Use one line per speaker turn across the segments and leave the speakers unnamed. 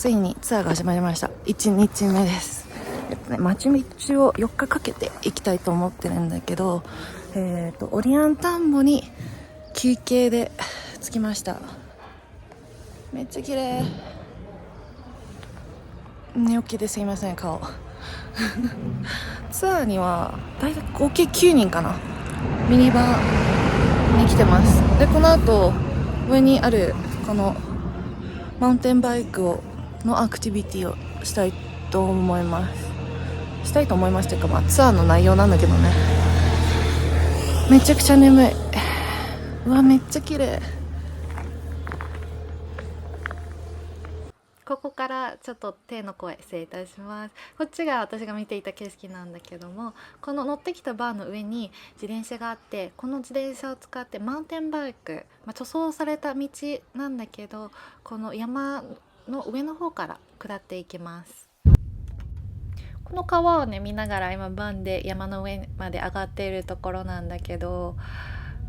ついにツアーが始まりました。1日目です。マチュピチュを4日かけて行きたいと思ってるんだけど、オリアン田んぼに休憩で着きました。めっちゃ綺麗。寝起きですいません顔ツアーには大体合計9人かな、ミニバーに来てます。でこの後上にあるこのマウンテンバイクのアクティビティをしたいと思いますというか、ツアーの内容なんだけどね。めちゃくちゃ眠い。うわめっちゃ綺麗。ここからちょっと手の声失礼いたします。こっちが私が見ていた景色なんだけども、この乗ってきたバーの上に自転車があって、この自転車を使ってマウンテンバイク、塗装された道なんだけど、この山の上の方から下っていきます。この川をね見ながら今バンで山の上まで上がっているところなんだけど、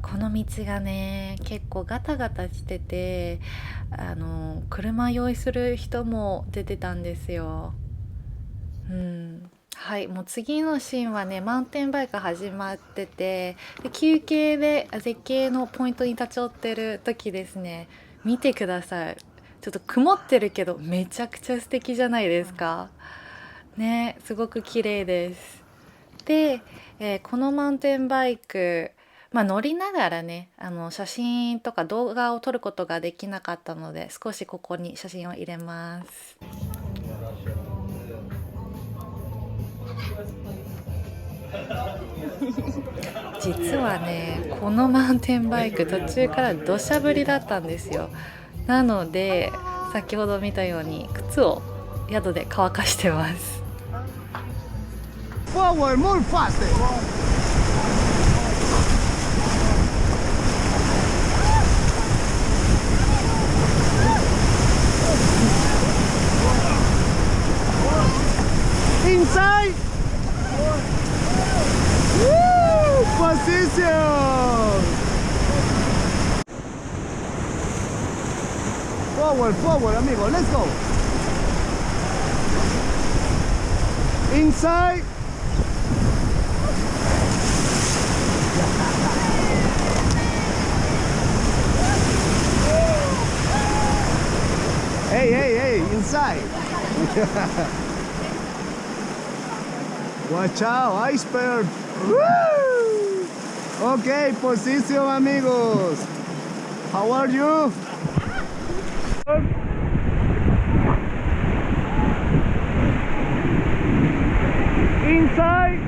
この道がね結構ガタガタしてて、車用意する人も出てたんですよ。はい、もう次のシーンはねマウンテンバイク始まってて、で休憩で絶景のポイントに立ち寄ってる時ですね。見てください。ちょっと曇ってるけどめちゃくちゃ素敵じゃないですかね。すごく綺麗です。で、このマウンテンバイク乗りながらね写真とか動画を撮ることができなかったので、少しここに写真を入れます。実はねこのマウンテンバイク途中から土砂降りだったんですよ。なので先ほど見たように靴を宿で乾かしてます。
Inside! Woo! Position! Forward, amigo, let's go! Inside! Hey, inside! Watch out, iceberg! Woo! Okay, position, amigos. How are you? Inside.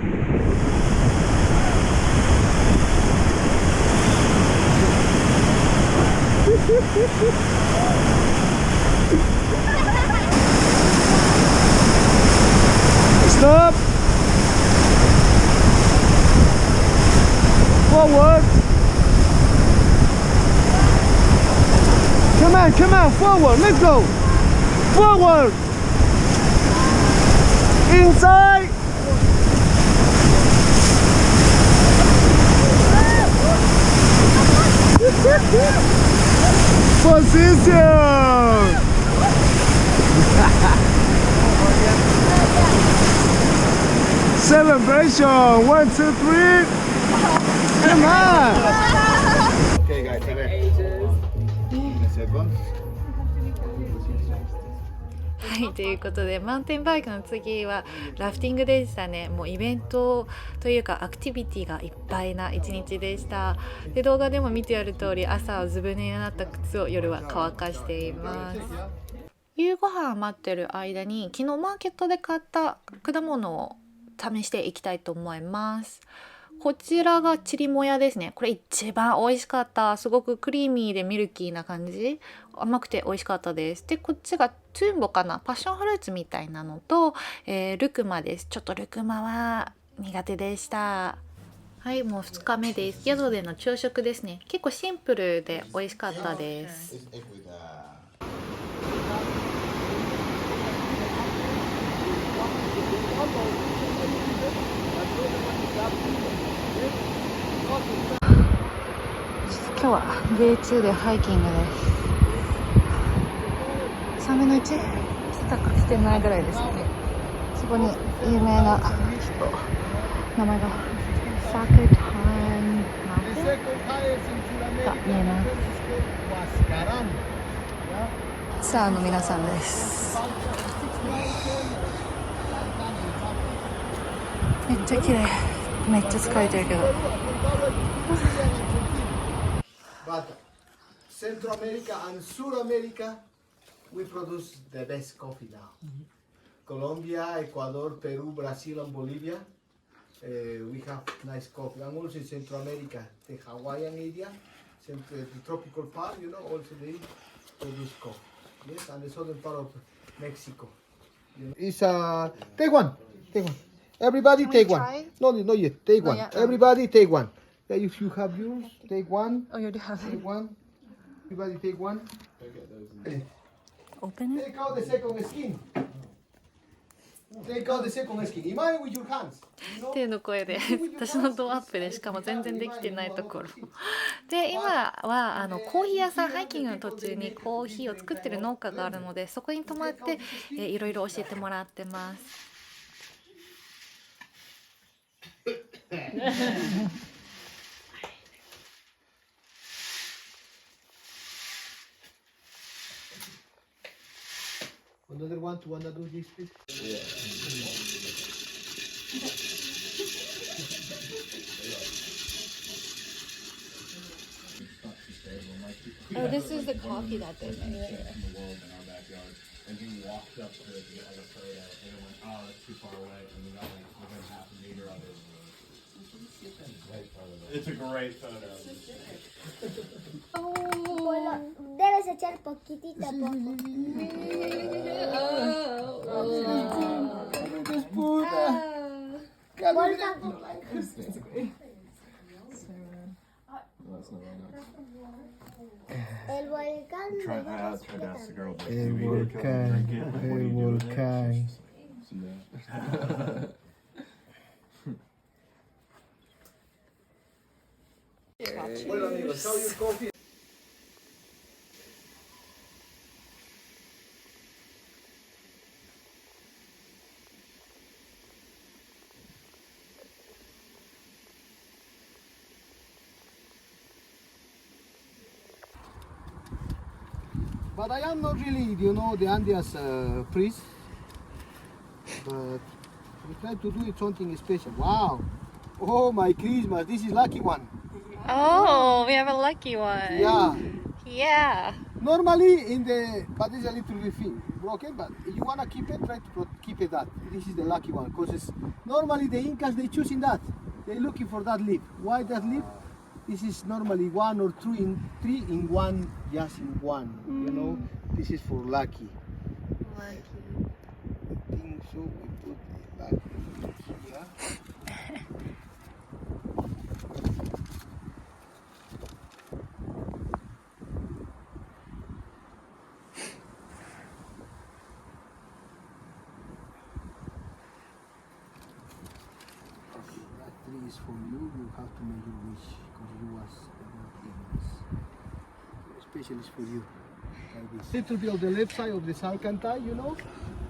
Stop. Forward. Come on, forward, let's go. Forward. Inside. Position. Celebration. 1, 2, 3. Come on. Okay, guys. In a second.
はい、ということでマウンテンバイクの次はラフティングでしたね。もうイベントというかアクティビティがいっぱいな一日でした。で動画でも見てある通り、朝はずぶ濡れになった靴を夜は乾かしています。夕ご飯待ってる間に昨日マーケットで買った果物を試していきたいと思います。こちらがチリモヤですね。これ一番美味しかった。すごくクリーミーでミルキーな感じ。甘くて美味しかったです。で、こっちがトゥンボかな。パッションフルーツみたいなのと、ルクマです。ちょっとルクマは苦手でした。はい、もう2日目です。宿での朝食ですね。結構シンプルで美味しかったです。今日は Day2 でハイキングです。3分の 1? たか来てないぐらいですね。そこに有名な名前がサクタイムマウンテンが見えます。ツアーの皆さんです。めっちゃ綺麗。めっちゃ疲れてるけど。
But Central America and South America, we produce the best coffee now. Colombia, Ecuador, Peru, Brazil, and Bolivia, we have nice coffee. And also in Central America, the Hawaiian area, the tropical part, also they produce coffee. Yes, and the southern part of Mexico. It's take one. Everybody take one.
Try?
No, not yet. Take one.
Yet.
Everybody take one. If you have yours, take one.
Oh, you already have
Take
it.
one. Everybody take one.
Open it.
Take out the second skin. Take out the second skin. Imagine with your hands.
っていうの声で私のドアップでしかも全然できてないところで、今はコーヒー屋さんハイキングの途中にコーヒーを作ってる農家があるので、そこに泊まって、いろいろ教えてもらってます。
Another one to wanna do this, please?
Oh, this is the coffee that they make.
And he walked up to get like a soda and then went, oh, that's too far away. And we got like within half a meter of it. It's a great photo.
Debes echar poquitito a poco. El volcán.
Tried to ask the girl.
El volcán. Bueno amigos, how your coffee? But I am not really, the Andes priest. But we try to do it something special. Wow! Oh my Christmas! This is lucky one.
Oh, we have a lucky one.
Yeah.
Yeah.
Normally but it's a little bit broken. But if you wanna keep it, try to keep it that. This is the lucky one, because normally the Incas they choosing that. They're looking for that leaf. Why that leaf? This is normally one or three in one, just in one. This is for lucky. I think so. We put the lucky here. That tree is for you. You have to make your wish because you was especially for you. Like this. Little bit of the left side of the Salcantay,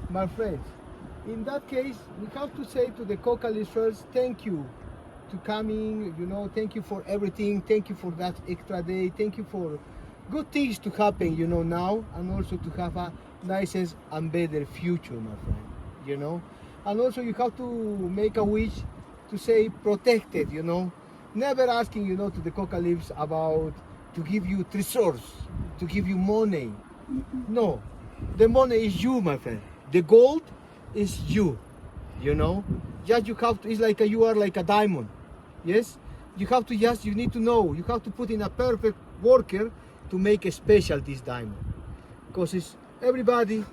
my friends. In that case, we have to say to the coca leaves first, thank you to coming. Thank you for everything. Thank you for that extra day. Thank you for good things to happen, now, and also to have a nicer and better future, my friend. And also you have to make a wish to say protected, never asking, to the coca leaves about to give you treasures, to give you money. No, the money is you, my friend. The gold is you, Just you have to, it's like you are like a diamond, yes? You have to you need to know, you have to put in a perfect worker to make a special this diamond. Because everybody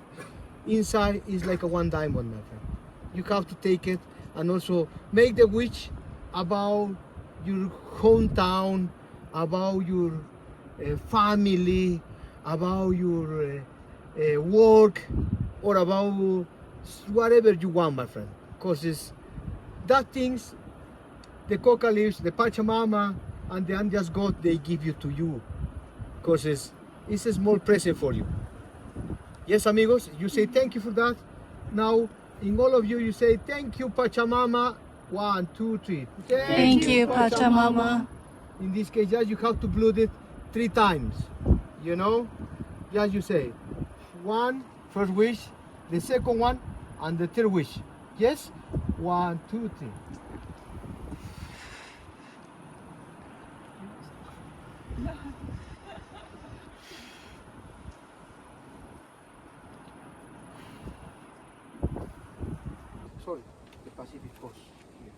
inside is like a one diamond, my friend. You have to take it and also make the wish about your hometown, about your family, about your work, or about whatever you want, my friend. Because that things, the coca leaves, the Pachamama, and the Andes God, they give you to you. Because it's a small present for you. Yes, amigos, you say thank you for that. Now, in all of you, you say thank you, Pachamama. 1, 2, 3.
Thank you, Pachamama.
In this case, just you have to blow it 3 times. You know? Just you say one, first wish, the second one, and the third wish. Yes? 1, 2, 3. Sorry, the Pacific Coast here.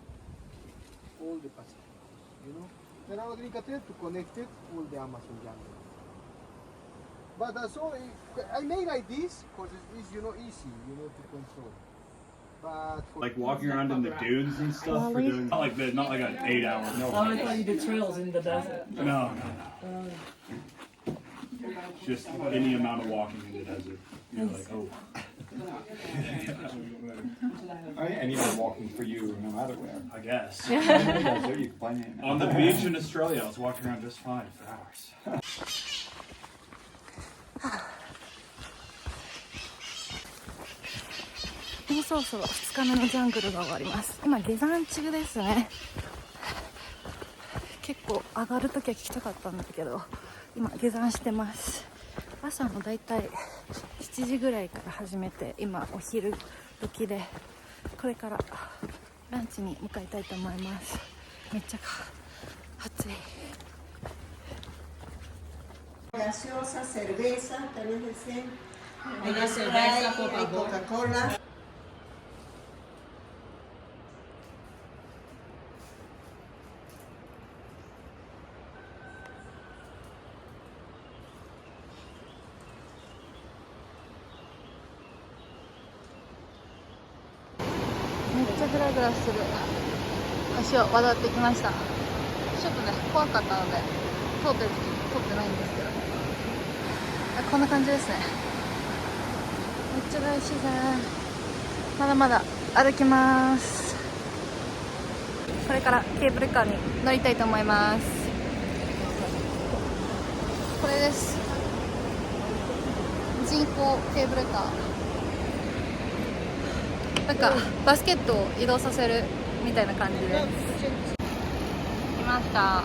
All the Pacific Coast, you know. Then I will drink a trip to connect it all the Amazon jungle. But so I made like this because it's you know easy, you know, to control. But for
Like walking around in the dunes and stuff. For doing, not like an 8 hour. No.
Oh, I thought you did trails in the desert.
No. Just any amount of walking in the desert. You're like, oh.
Any of walking for you, no matter where.
I guess.
You can find it.
On the beach in Australia, I was walking around just fine for hours.
もうそろそろ2日目のジャングルが終わります。今下山中ですね。結構上がるときは聞きたかったんだけど今下山してます。朝のだいたい7時ぐらいから始めて今お昼時でこれからランチに向かいたいと思います。めっちゃ暑い。
Gaseosa, cerveza, tenés ese.
Hay cerveza,
Hay Coca-Cola.
めっちゃフラフラする橋を渡ってきました。ちょっとね怖かったので通ってないんですけど、こんな感じですね。めっちゃ大自然。まだまだ歩きます。これからケーブルカーに乗りたいと思います。これです。人工ケーブルカー。なんかバスケットを移動させるみたいな感じです。来ました。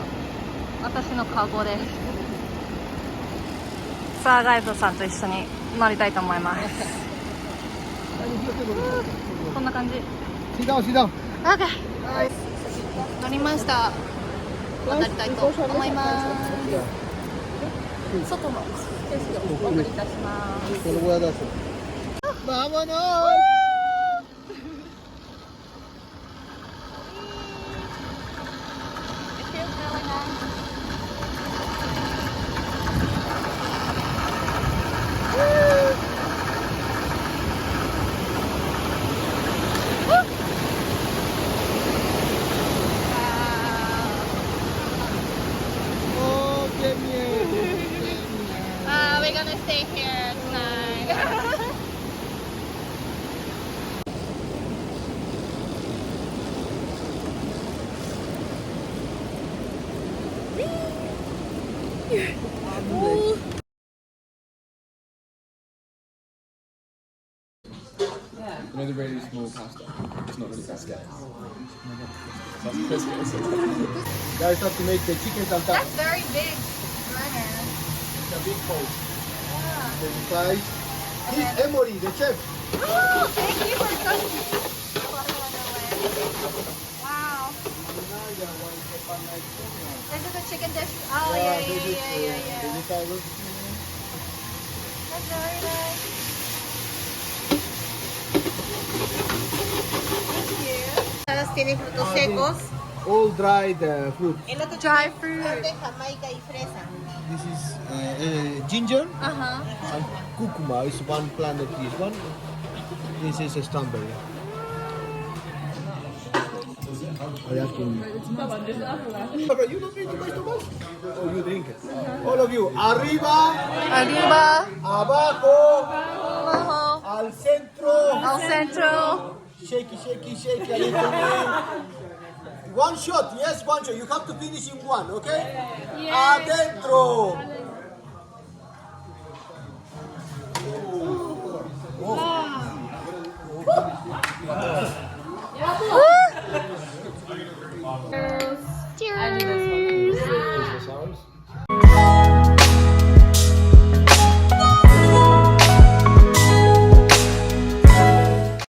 私のカゴです。ツアーガイドさんと一緒に乗りたいと思います。こんな感じ。
sit down, sit down.
OK。乗りました。渡りたいと思います。外の景色をお送りいたします。
Te lo voy a dar. ¡Vámonos!
It feels really nice.
¡Oh, qué miedo!
We're gonna stay here tonight.
You know the really small pasta? It's not really pasta.
Guys have to make the chicken tartar.
That's very big burger.
It's a big bowl. The fries. He's Emory, the chef.
Oh, thank you for coming. Wow. This is a chicken dish. Oh, yeah. That's very nice.
Tiene frutos secos.
All dried fruit.
El otro
Dry
tiene
fruit.
de Jamaica y fresa.
This is ginger
Uh-huh.
and curcuma. Is one plant of this one. This is a strawberry. You don't drink the vegetables? Oh, you drink it. All of you. Arriba,
Arriba.
abajo,
Abajo.
al centro.
Al centro.
Shaky, shaky, shaky a little bit. One shot, yes, one shot. You have to finish in one, okay? Adentro.